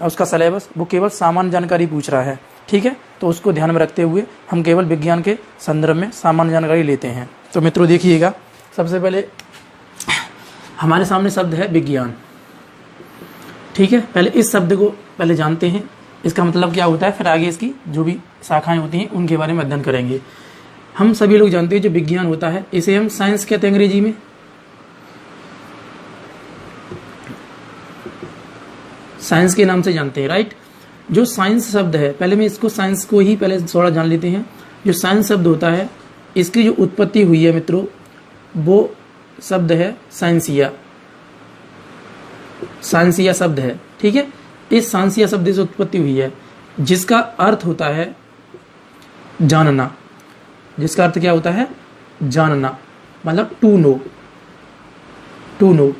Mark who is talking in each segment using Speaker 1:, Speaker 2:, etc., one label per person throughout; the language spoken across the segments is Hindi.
Speaker 1: उसका सिलेबस वो केवल सामान्य जानकारी पूछ रहा है, ठीक है। तो उसको ध्यान में रखते हुए हम केवल विज्ञान के संदर्भ में सामान्य जानकारी लेते हैं। तो मित्रों देखिएगा, सबसे पहले हमारे सामने शब्द है विज्ञान, ठीक है। पहले इस शब्द को पहले जानते हैं, इसका मतलब क्या होता है, फिर आगे इसकी जो भी शाखाएं होती हैं उनके बारे में अध्ययन करेंगे। हम सभी लोग जानते हैं जो विज्ञान होता है इसे हम साइंस कहते हैं अंग्रेजी में, साइंस के नाम से जानते हैं, राइट। जो साइंस शब्द है, पहले मैं इसको साइंस को ही पहले थोड़ा जान लेते हैं। जो साइंस शब्द होता है इसकी जो उत्पत्ति हुई है मित्रों, वो शब्द है साइंसिया, साइंसिया शब्द है, ठीक है। इस साइंसिया शब्द से उत्पत्ति हुई है जिसका अर्थ होता है जानना, जिसका अर्थ क्या होता है, जानना, मतलब टू नो, टू नो,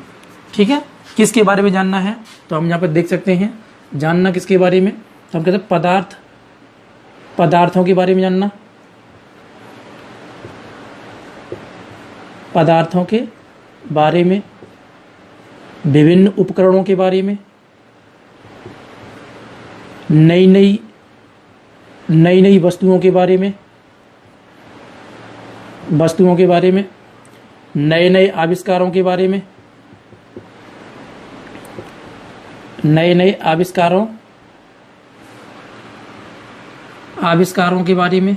Speaker 1: ठीक है। किसके बारे में जानना है, तो हम यहाँ पर देख सकते हैं जानना किसके बारे में, तो हम कहते हैं पदार्थ, पदार्थों के बारे में जानना, पदार्थों के बारे में, विभिन्न उपकरणों के बारे में, नई नई वस्तुओं के बारे में, वस्तुओं के बारे में, नए नए आविष्कारों के बारे में, नए नए आविष्कारों के बारे में,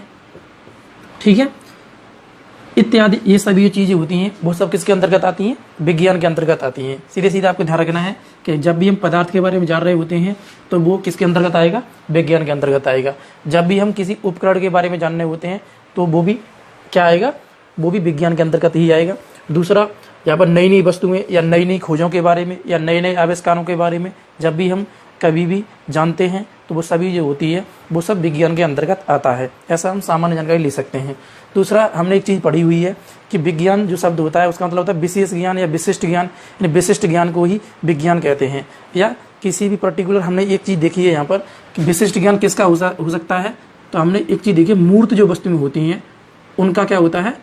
Speaker 1: ठीक है, इत्यादि। ये सभी चीजें होती हैं वो सब किसके अंतर्गत आती हैं, विज्ञान के अंतर्गत आती हैं। सीधे सीधे आपको ध्यान रखना है कि जब भी हम पदार्थ के बारे में जान रहे होते हैं तो वो किसके अंतर्गत आएगा, विज्ञान के अंतर्गत आएगा। जब भी हम किसी उपकरण के बारे में जानने होते हैं तो वो भी क्या आएगा, वो भी विज्ञान के अंतर्गत ही आएगा। दूसरा, यहाँ पर नई नई वस्तुएं या नई नई खोजों के बारे में या नए नए आविष्कारों के बारे में जब भी हम कभी भी जानते हैं तो वो सभी जो होती है वो सब विज्ञान के अंतर्गत आता है। ऐसा हम सामान्य जानकारी ले सकते हैं। दूसरा, हमने एक चीज़ पढ़ी हुई है कि विज्ञान जो शब्द होता है उसका मतलब होता है विशेष ज्ञान या विशिष्ट ज्ञान, यानी विशिष्ट ज्ञान को ही विज्ञान कहते हैं। या किसी भी पर्टिकुलर, हमने एक चीज़ देखी है यहाँ पर कि विशिष्ट ज्ञान किसका हो सकता है, तो हमने एक चीज़ देखी, मूर्त जो वस्तुएं होती हैं उनका क्या होता है,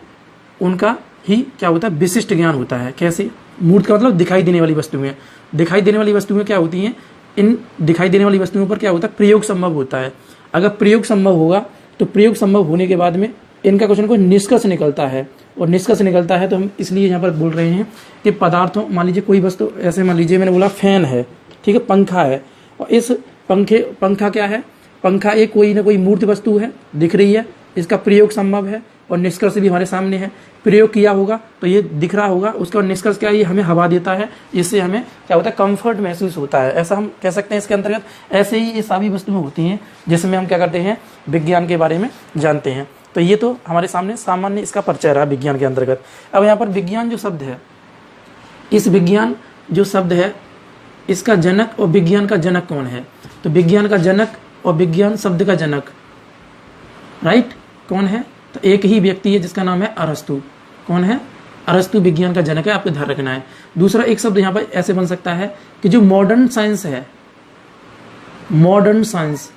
Speaker 1: उनका ही क्या होता है, विशिष्ट ज्ञान होता है। कैसे, मूर्त का मतलब दिखाई देने वाली वस्तुएं, दिखाई देने वाली वस्तुएं क्या होती हैं, इन दिखाई देने वाली वस्तुओं पर क्या होता है, प्रयोग संभव होता है। अगर प्रयोग संभव होगा तो प्रयोग संभव होने के बाद में इनका कुछ न कुछ निष्कर्ष निकलता है, और निष्कर्ष निकलता है तो हम इसलिए यहाँ पर बोल रहे हैं कि पदार्थों, मान लीजिए कोई वस्तु, ऐसे मान लीजिए मैंने बोला फैन है, ठीक है, पंखा है, और इस पंखा क्या है, पंखा एक कोई ना कोई मूर्त वस्तु है, दिख रही है, इसका प्रयोग संभव है और निष्कर्ष भी हमारे सामने है। प्रयोग किया होगा तो ये दिख रहा होगा, उसका निष्कर्ष क्या है, ये हमें हवा देता है, इससे हमें क्या होता है, कंफर्ट महसूस होता है। ऐसा हम कह सकते हैं इसके अंतर्गत। ऐसे ही ये सभी वस्तुएं होती हैं जिसमें हम क्या करते हैं, विज्ञान के बारे में जानते हैं। तो ये तो हमारे सामने सामान्य इसका परिचय रहा विज्ञान के अंतर्गत। अब यहाँ पर विज्ञान जो शब्द है, इस विज्ञान जो शब्द है इसका जनक और विज्ञान का जनक कौन है, तो विज्ञान का जनक और विज्ञान शब्द का जनक, राइट, कौन है, तो एक ही व्यक्ति है जिसका नाम है अरस्तु। कौन है, अरस्तु विज्ञान का जनक है, आपको ध्यान रखना है। दूसरा एक शब्द यहाँ पर ऐसे बन सकता है कि जो मॉडर्न साइंस है, मॉडर्न साइंस,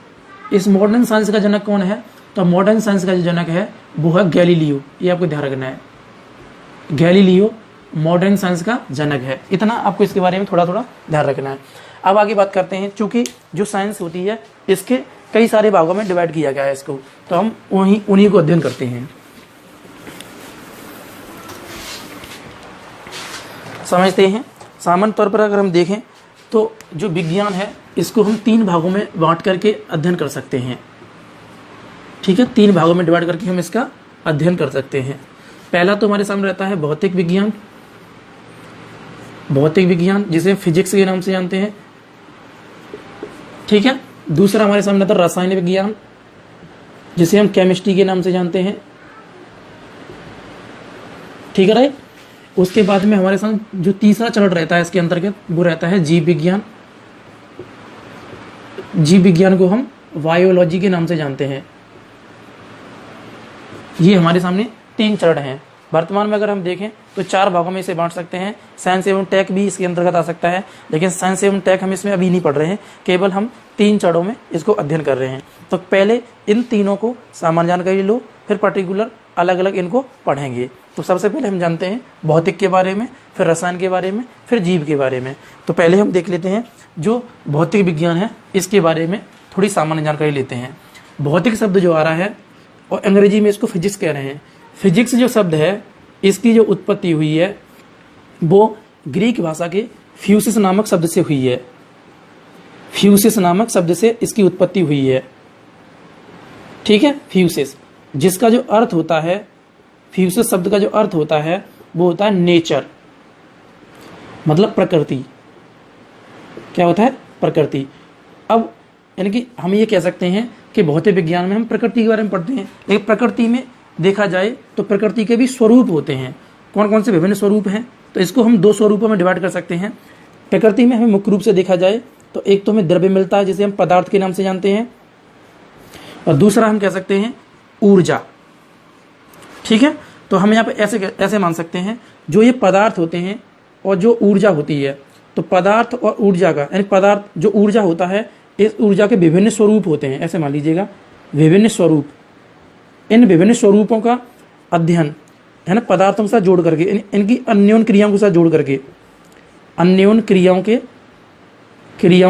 Speaker 1: इस मॉडर्न साइंस का जनक कौन है, तो मॉडर्न साइंस का जो जनक है वो है गैलीलियो। ये आपको ध्यान रखना है, गैलीलियो मॉडर्न साइंस का जनक है। इतना आपको इसके बारे में थोड़ा थोड़ा ध्यान रखना है। अब आगे बात करते हैं, चूंकि जो साइंस होती है इसके कई सारे भागों में डिवाइड किया गया है इसको, तो हम उन्हीं को अध्ययन करते हैं, समझते हैं। सामान्य तौर पर अगर हम देखें तो जो विज्ञान है इसको हम 3 भागों में बांट करके अध्ययन कर सकते हैं, ठीक है, 3 भागों में डिवाइड करके हम इसका अध्ययन कर सकते हैं। पहला तो हमारे सामने रहता है भौतिक विज्ञान, भौतिक विज्ञान जिसे फिजिक्स के नाम से जानते हैं, ठीक है। दूसरा हमारे सामने आता है रसायन विज्ञान जिसे हम केमिस्ट्री के नाम से जानते हैं, ठीक है, राइट। उसके बाद में हमारे साथ जो तीसरा चरण रहता है इसके अंतर्गत वो रहता है जीव विज्ञान। जीव विज्ञान को हम बायोलॉजी के नाम से जानते हैं। ये हमारे सामने 3 चरण हैं। वर्तमान में अगर हम देखें तो 4 भागों में इसे बांट सकते हैं। साइंस एवं टेक भी इसके अंतर्गत आ सकता है, लेकिन साइंस एवं टेक हम इसमें अभी नहीं पढ़ रहे हैं, केवल हम 3 चरणों में इसको अध्ययन कर रहे हैं। तो पहले इन तीनों को सामान्य जानकारी लो, फिर पर्टिकुलर अलग अलग इनको पढ़ेंगे। तो सबसे पहले हम जानते हैं भौतिक के बारे में, फिर रसायन के बारे में, फिर जीव के बारे में। तो पहले हम देख लेते हैं जो भौतिक विज्ञान है इसके बारे में थोड़ी सामान्य जानकारी लेते हैं। भौतिक शब्द जो आ रहा है और अंग्रेजी में इसको फिजिक्स कह रहे हैं। फिजिक्स जो शब्द है इसकी जो उत्पत्ति हुई है वो ग्रीक भाषा के फ्यूसिस नामक शब्द से हुई है। फ्यूसिस नामक शब्द से इसकी उत्पत्ति हुई है, ठीक है। फ्यूसिस जिसका जो अर्थ होता है, फ्यूसिस शब्द का जो अर्थ होता है वो होता है नेचर, मतलब प्रकृति। क्या होता है? प्रकृति। अब यानी कि हम ये कह सकते हैं कि भौतिक विज्ञान में हम प्रकृति के बारे में पढ़ते हैं, लेकिन प्रकृति में देखा जाए तो प्रकृति के भी स्वरूप होते हैं। कौन कौन से विभिन्न स्वरूप हैं? तो इसको हम दो स्वरूपों में डिवाइड कर सकते हैं। प्रकृति में हमें मुख्य रूप से देखा जाए तो एक तो हमें द्रव्य मिलता है जिसे हम पदार्थ के नाम से जानते हैं, और दूसरा हम कह सकते हैं ऊर्जा, ठीक है। तो हम यहाँ पे ऐसे मान सकते हैं जो ये पदार्थ होते हैं और जो ऊर्जा होती है, तो पदार्थ और ऊर्जा का यानी पदार्थ जो ऊर्जा होता है इस ऊर्जा के विभिन्न स्वरूप होते हैं, ऐसे मान लीजिएगा विभिन्न स्वरूप। इन विभिन्न स्वरूपों का अध्ययन है ना पदार्थों के साथ जोड़ करके, इनकी अन्योन क्रियाओं के साथ जोड़ करके, अन्योन क्रियाओं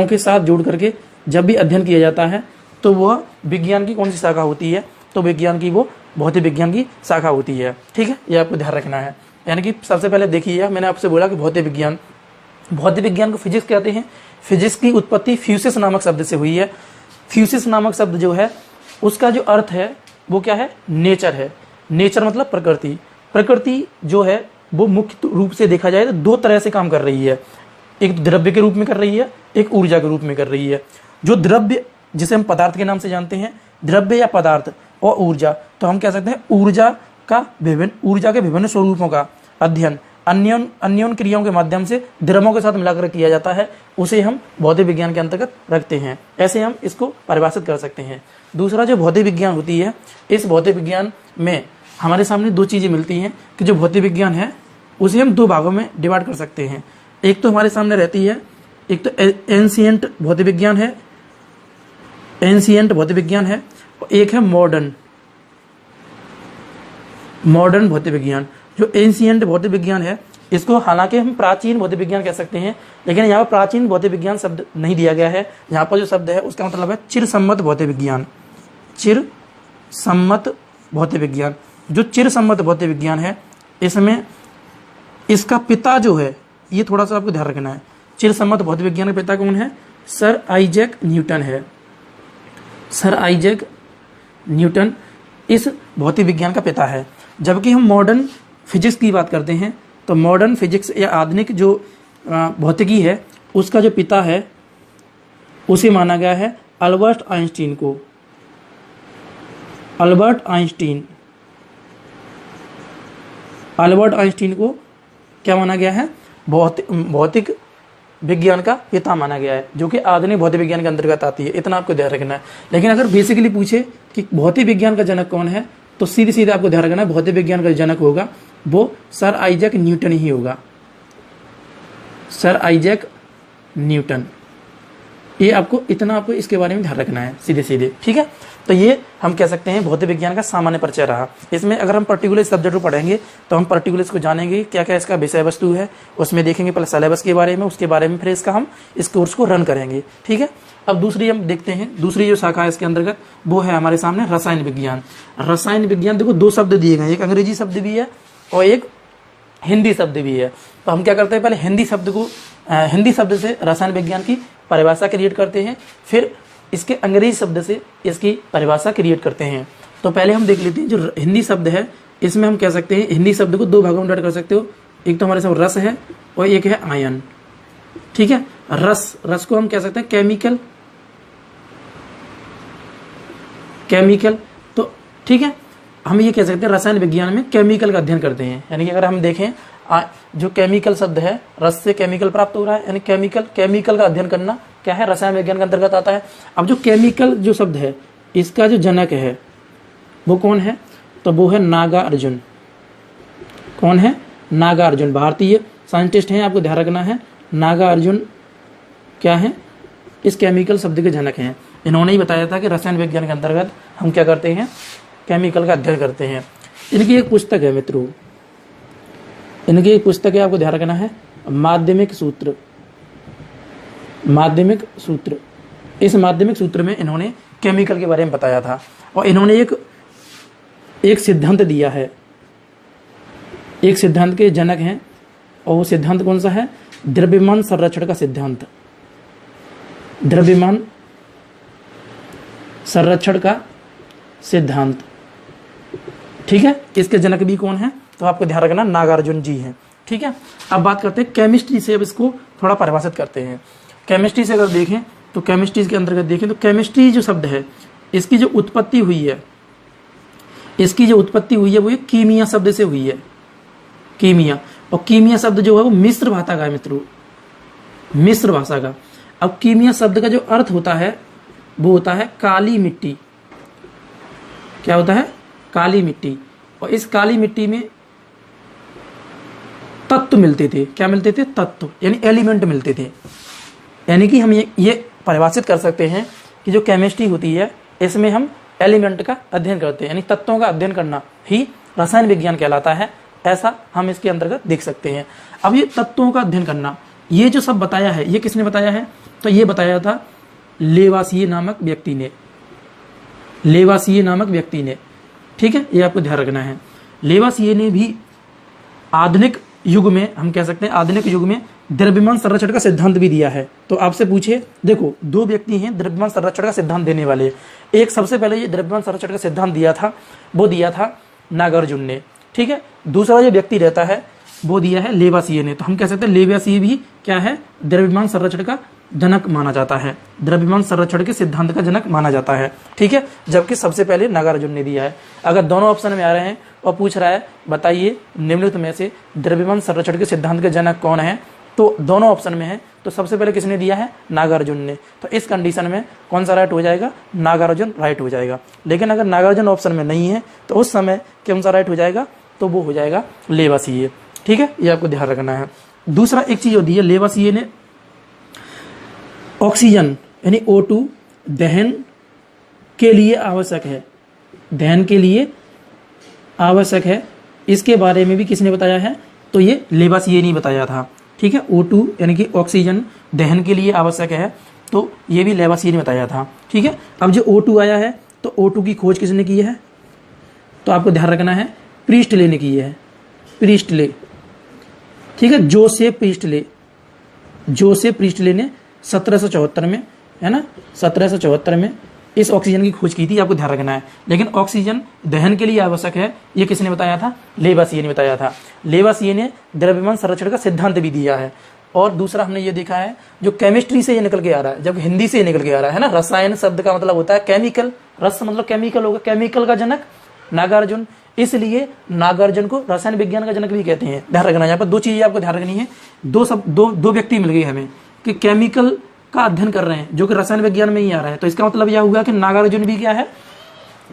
Speaker 1: के साथ जोड़ करके जब भी अध्ययन किया जाता है तो वह विज्ञान की कौन सी शाखा होती है? तो विज्ञान की वो भौतिक विज्ञान की शाखा होती है, ठीक है। ये आपको ध्यान रखना है। यानी कि सबसे पहले देखिए, मैंने आपसे बोला कि भौतिक विज्ञान को फिजिक्स कहते हैं। फिजिक्स की उत्पत्ति फ्यूसिस नामक शब्द से हुई है। फ्यूसिस नामक शब्द जो है उसका जो अर्थ है वो क्या है? नेचर है। नेचर मतलब प्रकृति। प्रकृति जो है वो मुख्य रूप से देखा जाए तो दो तरह से काम कर रही है, एक द्रव्य के रूप में कर रही है, एक ऊर्जा के रूप में कर रही है। जो द्रव्य जिसे हम पदार्थ के नाम से जानते हैं, द्रव्य या पदार्थ और ऊर्जा, तो हम कह सकते हैं ऊर्जा के विभिन्न स्वरूपों का अध्ययन अन्योन क्रियाओं के माध्यम से द्रव्यों के साथ मिलाकर किया जाता है, उसे हम भौतिक विज्ञान के अंतर्गत रखते हैं। ऐसे हम इसको परिभाषित कर सकते हैं। दूसरा जो भौतिक विज्ञान होती है, इस भौतिक विज्ञान में हमारे सामने दो चीजें मिलती हैं कि जो भौतिक विज्ञान है उसे हम दो भागों में डिवाइड कर सकते हैं। एक तो हमारे सामने रहती है, एक तो एंशिएंट भौतिक विज्ञान है, एंशिएंट भौतिक विज्ञान है, और एक है मॉडर्न भौतिक विज्ञान। जो एंशिएंट भौतिक विज्ञान है इसको हालांकि हम प्राचीन भौतिक विज्ञान कह सकते हैं, लेकिन यहाँ पर प्राचीन भौतिक विज्ञान शब्द नहीं दिया गया है। यहाँ पर जो शब्द है उसका मतलब है चिरसम्मत भौतिक विज्ञान। चिरसम्मत भौतिक विज्ञान, जो चिरसम्मत भौतिक विज्ञान है इसमें इसका पिता जो है, ये थोड़ा सा आपको ध्यान रखना है। चिरसम्मत भौतिक विज्ञान का पिता कौन है? सर आइजैक न्यूटन है। सर आइजैक न्यूटन इस भौतिक विज्ञान का पिता है। जबकि हम मॉडर्न फिजिक्स की बात करते हैं तो मॉडर्न फिजिक्स या आधुनिक जो भौतिकी है उसका जो पिता है उसे माना गया है अल्बर्ट आइंस्टीन को। अल्बर्ट आइंस्टीन को क्या माना गया है? भौतिक विज्ञान का पिता माना गया है, जो कि आधुनिक भौतिक विज्ञान के अंतर्गत आती है। इतना आपको ध्यान रखना है। लेकिन अगर बेसिकली पूछे कि भौतिक विज्ञान का जनक कौन है, तो सीधे सीधे आपको ध्यान रखना है भौतिक विज्ञान का जनक होगा वो सर आइजैक न्यूटन ही होगा। सर आइजैक न्यूटन, ये आपको इसके बारे में ध्यान रखना है सीधे सीधे, ठीक है। तो ये हम कह सकते हैं भौतिक विज्ञान का सामान्य परिचय रहा। इसमें अगर हम पर्टिकुलर सब्जेक्ट को पढ़ेंगे तो हम पर्टिकुलर को जानेंगे क्या क्या इसका विषय वस्तु है, उसमें देखेंगे पहले सिलेबस के बारे में, उसके बारे में फिर हम इस कोर्स को रन करेंगे, ठीक है। अब दूसरी हम देखते हैं, दूसरी जो शाखा है इसके अंतर्गत वो है हमारे सामने रसायन विज्ञान। रसायन विज्ञान देखो दो शब्द दिए गए, एक अंग्रेजी शब्द भी है और एक हिंदी शब्द भी है। तो हम क्या करते हैं, पहले हिंदी शब्द से रसायन विज्ञान की परिभाषा क्रिएट करते हैं, फिर इसके अंग्रेजी शब्द से इसकी परिभाषा क्रिएट करते हैं। तो पहले हम देख लेते हैं जो हिंदी शब्द है, इसमें हम कह सकते हैं हिंदी शब्द को दो भागों में डिवाइड कर सकते हो। एक तो हमारे सामने रस है और एक है आयन, ठीक है। रस को हम कह सकते हैं केमिकल, तो ठीक है। हम ये कह सकते हैं रसायन विज्ञान में केमिकल का अध्ययन करते हैं। यानी कि अगर हम देखें जो केमिकल शब्द है, रस से केमिकल प्राप्त हो रहा है, यानी केमिकल का अध्ययन करना क्या है, रसायन विज्ञान के अंतर्गत आता है। अब जो केमिकल जो शब्द है इसका जो जनक है वो कौन है, तो वो है नागार्जुन। कौन है? नागार्जुन, भारतीय साइंटिस्ट हैं, आपको ध्यान रखना है। नागार्जुन क्या है, इस केमिकल शब्द के जनक हैं। इन्होंने ही बताया था कि रसायन विज्ञान के अंतर्गत हम क्या करते हैं, केमिकल का अध्ययन करते हैं। इनकी एक पुस्तक है मित्रों, इनकी एक पुस्तक है, आपको ध्यान रखना है, माध्यमिक सूत्र। माध्यमिक सूत्र, इस माध्यमिक सूत्र में इन्होंने केमिकल के बारे में बताया था और इन्होंने एक सिद्धांत दिया है, एक सिद्धांत के जनक हैं और वो सिद्धांत कौन सा है? द्रव्यमान संरक्षण का सिद्धांत। द्रव्यमान संरक्षण का सिद्धांत, ठीक है। इसके जनक भी कौन है? तो आपको ध्यान रखना नागार्जुन जी हैं, ठीक है। अब बात करते हैं केमिस्ट्री से, अब इसको थोड़ा परिभाषित करते हैं। केमिस्ट्री से अगर देखें तो केमिस्ट्री के अंतर्गत देखें तो केमिस्ट्री जो शब्द है, इसकी जो उत्पत्ति हुई है, इसकी जो उत्पत्ति हुई है वो एक कीमिया शब्द से हुई है, कीमिया। और कीमिया शब्द जो है वो मिस्र भाषा का है मित्रों, मिस्र भाषा का। अब कीमिया शब्द का जो अर्थ होता है वो होता है काली मिट्टी। क्या होता है? काली मिट्टी। और इस काली मिट्टी में तत्व मिलते थे। क्या मिलते थे? तत्व, यानी एलिमेंट मिलते थे। यानी कि हम ये परिभाषित कर सकते हैं कि जो केमिस्ट्री होती है इसमें हम एलिमेंट का अध्ययन करते हैं, यानी तत्वों का अध्ययन करना ही रसायन विज्ञान कहलाता है, ऐसा हम इसके अंतर्गत देख सकते हैं। अब ये तत्वों का अध्ययन करना, ये जो सब बताया है, ये किसने बताया है? तो ये बताया था लेवासिए नामक व्यक्ति ने, लेवासिए नामक व्यक्ति ने, ठीक है। ये आपको ध्यान रखना है। लेवासिए ने भी आधुनिक युग में, हम कह सकते हैं आधुनिक युग में, द्रव्यमान संरक्षण का सिद्धांत भी दिया है। तो आपसे पूछे, देखो दो व्यक्ति हैं द्रव्यमान संरक्षण का सिद्धांत देने वाले। एक सबसे पहले ये द्रव्यमान संरक्षण का सिद्धांत दिया था, वो दिया था नागार्जुन ने, ठीक है। दूसरा जो व्यक्ति रहता है वो दिया है लेवासिए ने। तो हम कह सकते हैं लेवासिए भी क्या है? द्रव्यमान संरक्षण का जनक माना जाता है, द्रव्यमान संरक्षण के सिद्धांत का जनक माना जाता है, ठीक है। जबकि सबसे पहले नागार्जुन ने दिया है। अगर दोनों ऑप्शन में आ रहे हैं और पूछ रहा है बताइए निम्नलिखित में से द्रव्यमान संरक्षण के सिद्धांत के जनक कौन है, तो दोनों ऑप्शन में है, तो सबसे पहले किसने दिया है? नागार्जुन ने। तो इस कंडीशन में कौन सा राइट हो जाएगा? नागार्जुन राइट हो जाएगा। लेकिन अगर नागार्जुन ऑप्शन में नहीं है तो उस समय कौन सा राइट हो जाएगा? तो वो हो जाएगा लेवासिए, ठीक है। ये आपको ध्यान रखना है। दूसरा एक चीज होती है, लेवासिए ने ऑक्सीजन यानी O2 दहन के लिए आवश्यक है, दहन के लिए आवश्यक है, इसके बारे में भी किसने बताया है? तो ये लेवासिए ने बताया था, ठीक है। O2 यानी कि ऑक्सीजन दहन के लिए आवश्यक है, तो ये भी लेवासिए ने बताया था, ठीक है। अब जो O2 आया है तो O2 की खोज किसने की है? तो आपको ध्यान रखना है प्रीस्टले ने की है, प्रीस्टले, ठीक है। जोसेफ प्रीस्टले, जोसेफ प्रीस्टले ने 1774 में, है ना, 1774 में इस ऑक्सीजन की खोज की थी, आपको ध्यान रखना है। लेकिन ऑक्सीजन दहन के लिए आवश्यक है, ये किसने बताया था? लेवासिए ने बताया था। लेवासिए ने द्रव्यमान संरक्षण का सिद्धांत भी दिया है। और दूसरा हमने ये देखा है, जो केमिस्ट्री से ये निकल के आ रहा है, जब हिंदी से निकल के आ रहा है ना, रसायन शब्द का मतलब होता है केमिकल, रस मतलब केमिकल होगा, केमिकल का जनक नागार्जुन, इसलिए नागार्जुन को रसायन विज्ञान का जनक भी कहते हैं। ध्यान रखना, यहाँ पर दो चीजें आपको ध्यान रखनी है। दो व्यक्ति मिल गए हमें कि केमिकल का अध्ययन कर रहे हैं, जो कि रसायन विज्ञान में ही आ रहा है। तो इसका मतलब यह हुआ कि नागार्जुन भी क्या है?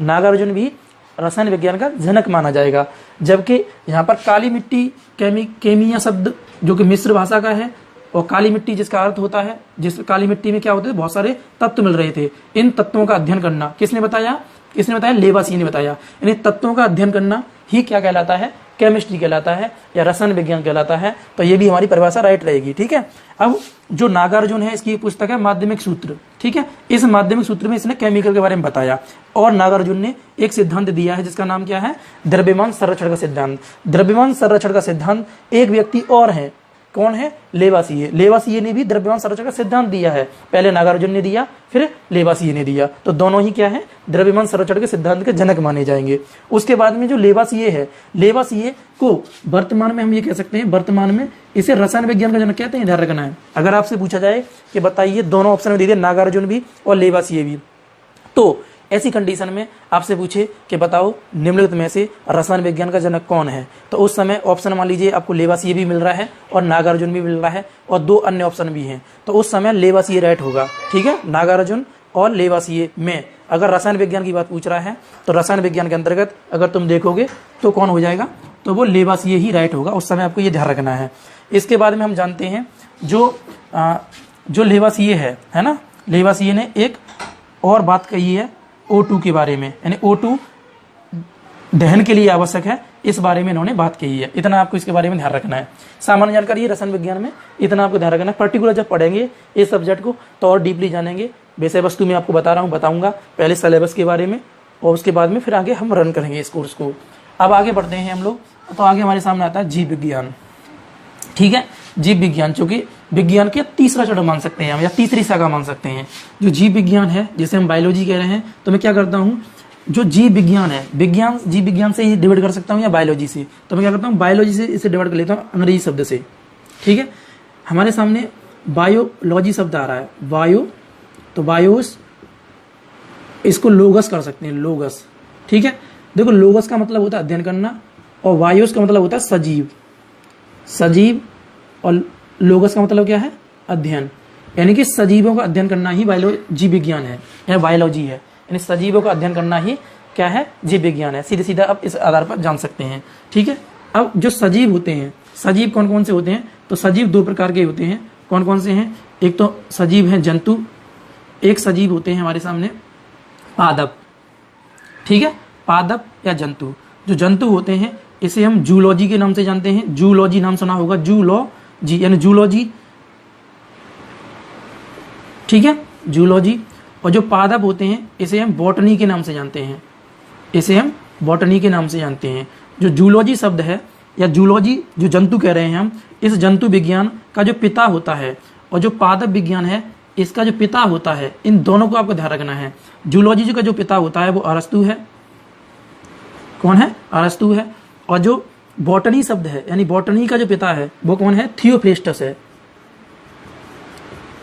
Speaker 1: नागार्जुन भी रसायन विज्ञान का जनक माना जाएगा। जबकि यहाँ पर काली मिट्टी, केमिया शब्द जो कि मिस्र भाषा का है, और काली मिट्टी जिसका अर्थ होता है, जिस काली मिट्टी में क्या होते थे? बहुत सारे तत्व मिल रहे थे। इन तत्वों का अध्ययन करना किसने बताया? किसने बताया? लेवासिए ने बताया। यानी तत्वों का अध्ययन करना ही क्या कहलाता है? केमिस्ट्री कहलाता है या रसायन विज्ञान कहलाता है। तो ये भी हमारी परिभाषा राइट रहेगी, ठीक है। अब जो नागार्जुन है, इसकी पुस्तक है माध्यमिक सूत्र, ठीक है। इस माध्यमिक सूत्र में इसने केमिकल के बारे में बताया, और नागार्जुन ने एक सिद्धांत दिया है जिसका नाम क्या है? द्रव्यमान संरक्षण का सिद्धांत। द्रव्यमान संरक्षण का सिद्धांत एक व्यक्ति और है, कौन है? लेवासिए। लेवासिए ने भी द्रव्यमान संरक्षण का सिद्धांत दिया है, पहले नागार्जुन ने दिया, फिर लेवासिए ने दिया। तो दोनों ही क्या है? द्रव्यमान संरक्षण के सिद्धांत के जनक माने जाएंगे। उसके बाद में जो लेवासिए है, लेवासिए को वर्तमान में हम ये कह सकते हैं, वर्तमान में इसे रसायन विज्ञान का जनक कहते हैं। ध्यान रखना है। अगर आपसे पूछा जाए कि बताइए दोनों ऑप्शन में दे दिए, नागार्जुन भी और लेवासिए भी, तो ऐसी कंडीशन में आपसे पूछे कि बताओ निम्नलिखित में से रसायन विज्ञान का जनक कौन है, तो उस समय ऑप्शन मान लीजिए आपको लेवासिए भी मिल रहा है और नागार्जुन भी मिल रहा है और दो अन्य ऑप्शन भी हैं, तो उस समय लेवासिए राइट होगा, ठीक है। नागार्जुन और लेवासिए में अगर रसायन विज्ञान की बात पूछ रहा है तो रसायन विज्ञान के अंतर्गत अगर तुम देखोगे तो कौन हो जाएगा? तो वो लेवासिए ही राइट होगा। उस समय आपको ये ध्यान रखना है। इसके बाद में हम जानते हैं जो लेवासिए है ना, लेवासिए ने एक और बात कही है O2 के बारे में, यानी O2 दहन के लिए आवश्यक है, इस बारे में इन्होंने बात कही है। इतना आपको इसके बारे में ध्यान रखना है। सामान्य जानकारी रसायन विज्ञान में इतना आपको ध्यान रखना है। पर्टिकुलर जब पढ़ेंगे इस सब्जेक्ट को तो और डीपली जानेंगे। विषय वस्तु में आपको बता रहा हूँ, बताऊंगा पहले सिलेबस के बारे में और उसके बाद में फिर आगे हम रन करेंगे इस कोर्स को। अब आगे बढ़ते हैं हम लोग। तो आगे हमारे सामने आता है जीव विज्ञान। ठीक है, जीव विज्ञान चूंकि विज्ञान के तीसरा चरण मान सकते हैं हम, या तीसरी शाखा मान सकते हैं। जो जीव विज्ञान है, जिसे हम बायोलॉजी कह रहे हैं, तो मैं क्या करता हूँ, जो जीव विज्ञान है, विज्ञान जीव विज्ञान से ही डिवाइड कर सकता हूँ या बायोलॉजी से, तो मैं क्या करता हूँ, बायोलॉजी से इसे डिवाइड कर लेता हूँ अंग्रेजी शब्द से। ठीक है, हमारे सामने बायोलॉजी शब्द आ रहा है, बायो, तो बायोस, इसको लोगस कर सकते हैं, लोगस। ठीक है, देखो लोगस का मतलब होता है अध्ययन करना, और वायोस का मतलब होता है सजीव, सजीव, और लोगस का मतलब क्या है, अध्ययन। यानी कि सजीवों का अध्ययन करना ही जीव विज्ञान है या बायोलॉजी है। यानी सजीवों का अध्ययन करना ही क्या है, जीव विज्ञान है। सीधे सीधा आप इस आधार पर जान सकते हैं। ठीक है, अब जो सजीव होते हैं, सजीव कौन कौन से होते हैं, तो सजीव दो प्रकार के होते हैं। कौन कौन से हैं, एक तो सजीव है जंतु, एक सजीव होते हैं हमारे सामने पादप। ठीक है, पादप या जंतु। जो जंतु होते हैं इसे हम जूलॉजी के नाम से जानते हैं। जूलॉजी नाम सुना होगा, जूलॉजी यानी जूलॉजी। ठीक है, जूलॉजी। और जो पादप होते हैं इसे हम बॉटनी के नाम से जानते हैं, इसे हम बॉटनी के नाम से जानते हैं। जो जूलॉजी शब्द है या जूलॉजी जो जंतु कह रहे हैं हम, इस जंतु विज्ञान का जो पिता होता है और जो पादप विज्ञान है इसका जो पिता होता है, इन दोनों को आपको ध्यान रखना है। जूलॉजी का जो पिता होता है वो अरस्तु है। कौन है, अरस्तु है। और जो बॉटनी शब्द है यानी बॉटनी का जो पिता है वो कौन है, थियोफ्रेस्टस है,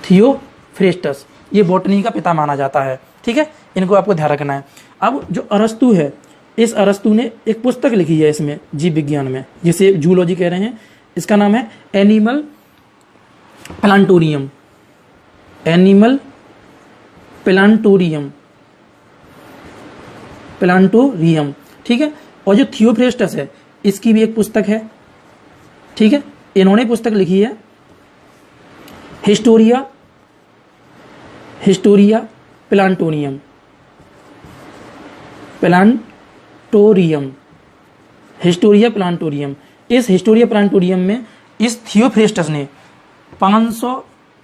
Speaker 1: थियोफ्रेस्टस। ये बॉटनी का पिता माना जाता है। ठीक है, इनको आपको ध्यान रखना है। अब जो अरस्तु है, इस अरस्तु ने एक पुस्तक लिखी है इसमें जीव विज्ञान में, जिसे जूलॉजी कह रहे हैं। इसका नाम है एनिमल प्लांटोरियम, एनिमल प्लांटोरियम, प्लांटोरियम। ठीक है, और जो थियोफ्रेस्टस है इसकी भी एक पुस्तक है। ठीक है, इन्होंने पुस्तक लिखी है हिस्टोरिया, हिस्टोरिया प्लांटोरियम, प्लांटोरियम, हिस्टोरिया प्लांटोरियम। इस हिस्टोरिया प्लांटोरियम में इस थियोफ्रेस्टस ने 500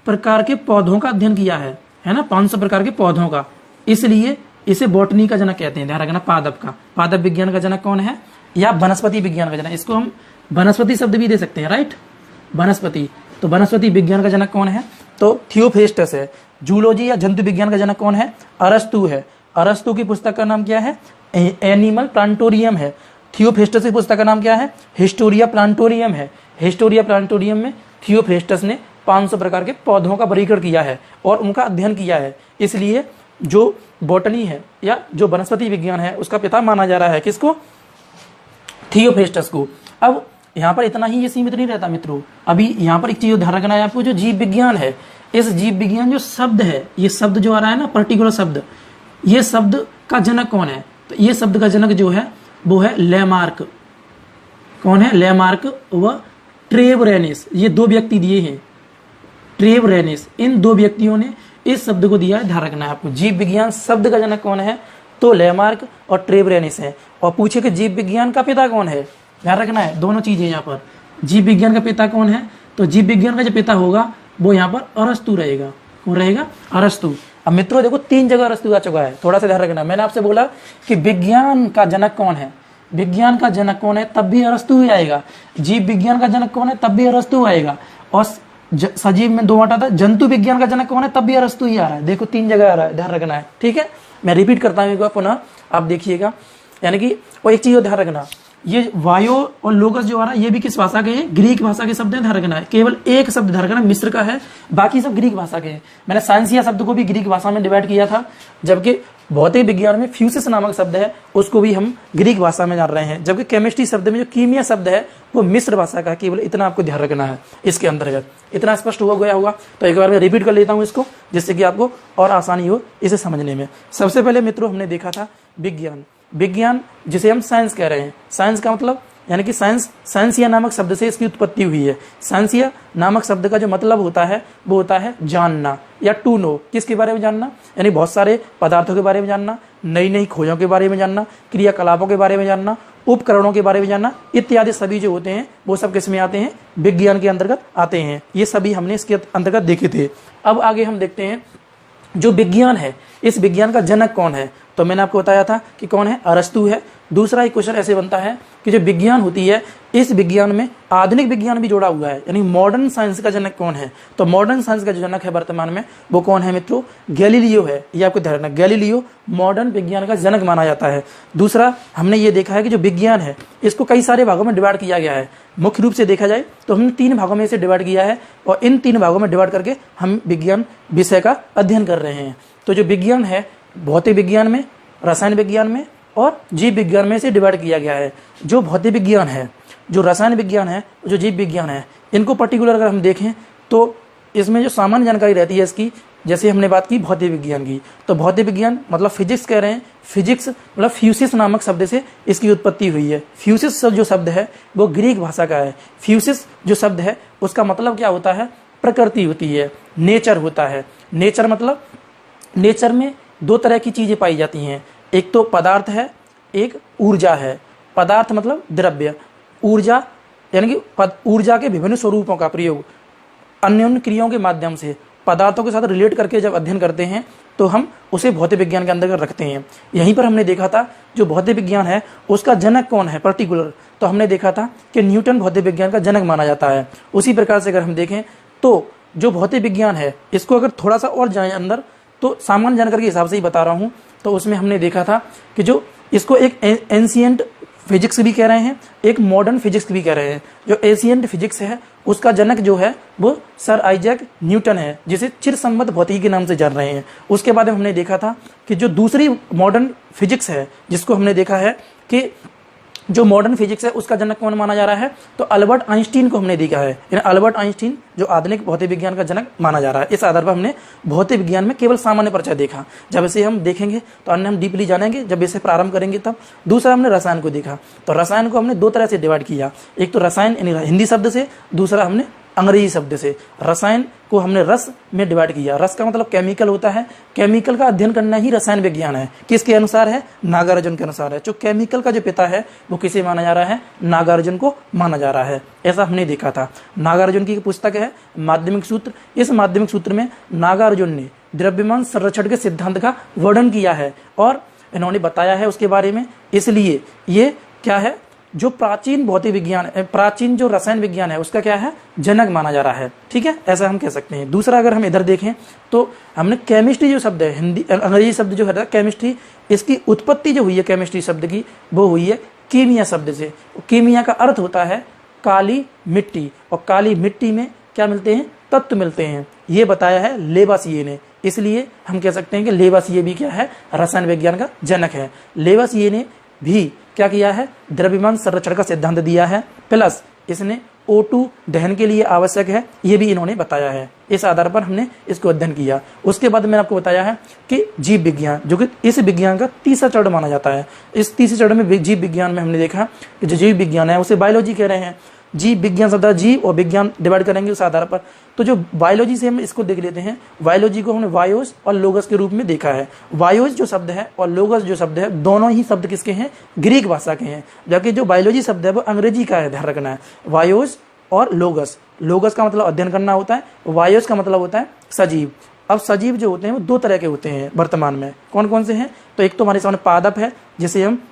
Speaker 1: प्रकार के पौधों का अध्ययन किया है ना, 500 प्रकार के पौधों का। इसलिए इसे बॉटनी का जनक कहते हैं। ध्यान रखना, पादप का, पादप विज्ञान का जनक कौन है, या वनस्पति विज्ञान का जनक। इसको हम वनस्पति शब्द भी दे सकते हैं, राइट, वनस्पति। तो वनस्पति विज्ञान का जनक कौन है, तो थियोफ्रेस्टस है। जूलॉजी या जंतु विज्ञान का जनक कौन है, अरस्तु है। अरस्तु की पुस्तक का नाम क्या है, एनिमल प्लांटोरियम है। थियोफ्रेस्टस की पुस्तक का नाम क्या है, हिस्टोरिया प्लांटोरियम है। हिस्टोरिया प्लांटोरियम में थियोफ्रेस्टस ने 500 प्रकार के पौधों का वर्गीकरण किया है और उनका अध्ययन किया है। इसलिए जो बॉटनी है या जो वनस्पति विज्ञान है उसका पिता माना जा रहा है, किसको, थियोफ्रेस्टस को। अब यहाँ पर इतना ही ये सीमित नहीं रहता मित्रों, अभी यहाँ पर एक चीज ध्यान रखना है आपको। जो जीव विज्ञान है, इस जीव विज्ञान जो शब्द है, ये शब्द जो आ रहा है ना, पर्टिकुलर शब्द, ये शब्द का जनक कौन है, तो ये शब्द का जनक जो है वो है लेमार्क। कौन है, लेमार्क व ट्रेव रेनिस। ये दो व्यक्ति दिए हैं, ट्रेव रेनिस। इन दो व्यक्तियों ने इस शब्द को दिया है। ध्यान रखना है आपको, जीव विज्ञान शब्द का जनक कौन है, तो लेमार्क और ट्रेव रेनिस है। और पूछे कि जीव विज्ञान का पिता कौन है, ध्यान रखना है दोनों चीजें यहाँ पर। जीव विज्ञान का पिता कौन है, तो जीव विज्ञान का जो पिता होगा वो यहाँ पर अरस्तु रहेगा। कौन रहेगा, अरस्तु। अब मित्रों देखो 3 जगह अरस्तु आ चुका है, थोड़ा सा ध्यान रखना। मैंने आपसे बोला कि विज्ञान का जनक कौन है, विज्ञान का जनक कौन है, तब भी अरस्तु ही आएगा। जीव विज्ञान का जनक कौन है, तब भी अरस्तु आएगा। और सजीव में 2 हटा था, जंतु विज्ञान का जनक कौन है, तब भी अरस्तु ही आ रहा है। देखो 3 जगह आ रहा है, ध्यान रखना है। ठीक है, मैं रिपीट करता हूँ एक बार पुनः, आप देखिएगा। यानी कि वो एक चीज ध्यान रखना, ये वायो और लोगस जो आ रहा है ये भी किस भाषा के हैं, ग्रीक भाषा के शब्द हैं। ध्यान रखना है, केवल एक शब्द ध्यान रखना मिस्र का है, बाकी सब ग्रीक भाषा के हैं। मैंने साइंसिया शब्द को भी ग्रीक भाषा में डिवाइड किया था, जबकि भौतिक विज्ञान में फ्यूसिस नामक शब्द है उसको भी हम ग्रीक भाषा में जान रहे हैं। जबकि केमिस्ट्री शब्द में जो कीमिया शब्द है वो मिस्र भाषा का है। केवल इतना आपको ध्यान रखना है इसके अंतर्गत। इतना स्पष्ट हो गया होगा, तो एक बार मैं रिपीट कर लेता हूँ इसको, जिससे कि आपको और आसानी हो इसे समझने में। सबसे पहले मित्रों हमने देखा था विज्ञान, विज्ञान जिसे हम साइंस कह रहे हैं। साइंस का मतलब यानी कि साइंसिया नामक शब्द से इसकी उत्पत्ति हुई है। साइंसिया नामक शब्द का जो मतलब होता है वो होता है जानना या टू नो। किसके बारे में जानना? यानी बहुत सारे पदार्थों के बारे में जानना, नई नई खोजों के बारे में जानना, क्रियाकलापों के बारे में जानना, उपकरणों के बारे में जानना, इत्यादि सभी जो होते हैं वो सब किस में आते हैं? विज्ञान के अंतर्गत आते हैं। ये सभी हमने इसके अंतर्गत देखे थे। अब आगे हम देखते हैं जो विज्ञान है, इस विज्ञान का जनक कौन है? तो मैंने आपको बताया था कि कौन है? अरस्तु है। दूसरा एक क्वेश्चन ऐसे बनता है कि जो विज्ञान होती है, इस विज्ञान में आधुनिक विज्ञान भी जोड़ा हुआ है, यानी मॉडर्न साइंस का जनक कौन है? तो मॉडर्न साइंस का जो जनक है वर्तमान में वो कौन है मित्रों? गैलीलियो है। ये आपको ध्यान रखना, गैलीलियो मॉडर्न विज्ञान का जनक माना जाता है। दूसरा हमने ये देखा है कि जो विज्ञान है इसको कई सारे भागों में डिवाइड किया गया है। मुख्य रूप से देखा जाए तो हमने 3 भागों में इसे डिवाइड किया है और इन 3 भागों में डिवाइड करके हम विज्ञान विषय का अध्ययन कर रहे हैं। तो जो विज्ञान है भौतिक विज्ञान में, रसायन विज्ञान में और जीव विज्ञान में से डिवाइड किया गया है। जो भौतिक विज्ञान है, जो रसायन विज्ञान है, जो जीव विज्ञान है, इनको पर्टिकुलर अगर हम देखें तो इसमें जो सामान्य जानकारी रहती है इसकी, जैसे हमने बात की भौतिक विज्ञान की, तो भौतिक विज्ञान मतलब फिजिक्स कह रहे हैं। फिजिक्स मतलब फ्यूसिस नामक शब्द से इसकी उत्पत्ति हुई है। फ्यूसिस जो शब्द है वो ग्रीक भाषा का है। फ्यूसिस जो शब्द है उसका मतलब क्या होता है? प्रकृति होती है, नेचर होता है। नेचर मतलब नेचर में 2 तरह की चीजें पाई जाती हैं, एक तो पदार्थ है, एक ऊर्जा है। पदार्थ मतलब द्रव्य, ऊर्जा यानी कि ऊर्जा के विभिन्न स्वरूपों का प्रयोग अन्योन्य क्रियाओं के माध्यम से पदार्थों के साथ रिलेट करके जब अध्ययन करते हैं तो हम उसे भौतिक विज्ञान के अंतर्गत रखते हैं। यहीं पर हमने देखा था जो भौतिक विज्ञान है उसका जनक कौन है पर्टिकुलर, तो हमने देखा था कि न्यूटन भौतिक विज्ञान का जनक माना जाता है। उसी प्रकार से अगर हम देखें तो जो भौतिक विज्ञान है इसको अगर थोड़ा सा और जाए अंदर, तो सामान्य जानकारी के हिसाब से ही बता रहा हूँ, तो उसमें हमने देखा था कि जो इसको एक एंशिएंट फिजिक्स भी कह रहे हैं, एक मॉडर्न फिजिक्स भी कह रहे हैं। जो एंशिएंट फिजिक्स है उसका जनक जो है वो सर आइजैक न्यूटन है, जिसे चिरसम्मत भौतिकी के नाम से जान रहे हैं। उसके बाद हमने देखा था कि जो दूसरी मॉडर्न फिजिक्स है, जिसको हमने देखा है कि जो मॉडर्न फिजिक्स है उसका जनक कौन माना जा रहा है, तो अल्बर्ट आइंस्टीन को हमने देखा है। यानी अल्बर्ट आइंस्टीन जो आधुनिक भौतिक विज्ञान का जनक माना जा रहा है। इस आधार पर हमने भौतिक विज्ञान में केवल सामान्य परिचय देखा। जब इसे हम देखेंगे तो अन्य हम डीपली जानेंगे जब इसे प्रारंभ करेंगे तब। दूसरा हमने रसायन को देखा, तो रसायन को हमने 2 तरह से डिवाइड किया, एक तो रसायन यानी हिंदी शब्द से, दूसरा हमने अंग्रेजी शब्द से। रसायन को हमने रस में डिवाइड किया। रस का मतलब केमिकल होता है, केमिकल का अध्ययन करना ही रसायन विज्ञान है। किसके अनुसार है? नागार्जुन के अनुसार है। जो केमिकल का जो पिता है वो किसे माना जा रहा है? नागार्जुन को माना जा रहा है। ऐसा हमने देखा था। नागार्जुन की पुस्तक है माध्यमिक सूत्र। इस माध्यमिक सूत्र में नागार्जुन ने द्रव्यमान संरक्षण के सिद्धांत का वर्णन किया है और इन्होंने बताया है उसके बारे में। इसलिए ये क्या है? जो प्राचीन भौतिक विज्ञान, प्राचीन जो रसायन विज्ञान है उसका क्या है? जनक माना जा रहा है। ठीक है, ऐसा हम कह सकते हैं। दूसरा अगर हम इधर देखें तो हमने केमिस्ट्री जो शब्द है, हिंदी अंग्रेजी शब्द जो है केमिस्ट्री, इसकी उत्पत्ति जो हुई है केमिस्ट्री शब्द की वो हुई है कीमिया शब्द से। कीमिया का अर्थ होता है काली मिट्टी, और काली मिट्टी में क्या मिलते हैं? तत्व मिलते हैं। ये बताया है लेवासिये ने। इसलिए हम कह सकते हैं कि लेवासिये भी क्या है? रसायन विज्ञान का जनक है। लेवासिये ने भी क्या किया है? द्रव्यमान संरक्षण का सिद्धांत दिया है, प्लस इसने O2 दहन के लिए आवश्यक है, ये भी इन्होंने बताया है। इस आधार पर हमने इसको अध्ययन किया। उसके बाद मैंने आपको बताया है कि जीव विज्ञान, जो कि इस विज्ञान का तीसरा चरण माना जाता है। इस तीसरे चरण में जीव विज्ञान में हमने देखा कि जो जीव विज्ञान है उसे बायोलॉजी कह रहे हैं। जीव विज्ञान शब्द जीव और विज्ञान डिवाइड करेंगे उस आधार पर। तो जो बायोलॉजी से हम इसको देख लेते हैं, बायोलॉजी को हमने वायोस और लोगस के रूप में देखा है। वायोस जो शब्द है और लोगस जो शब्द है, दोनों ही शब्द किसके हैं? ग्रीक भाषा के हैं। जबकि जो बायोलॉजी शब्द है वो अंग्रेजी का है, ध्यान रखना है। वायोस और लोगस, लोगस का मतलब अध्ययन करना होता है, वायोस का मतलब होता है सजीव। अब सजीव जो होते हैं वो 2 तरह के होते हैं वर्तमान में। कौन कौन से हैं? तो एक तो हमारे सामने पादप है जिसे हम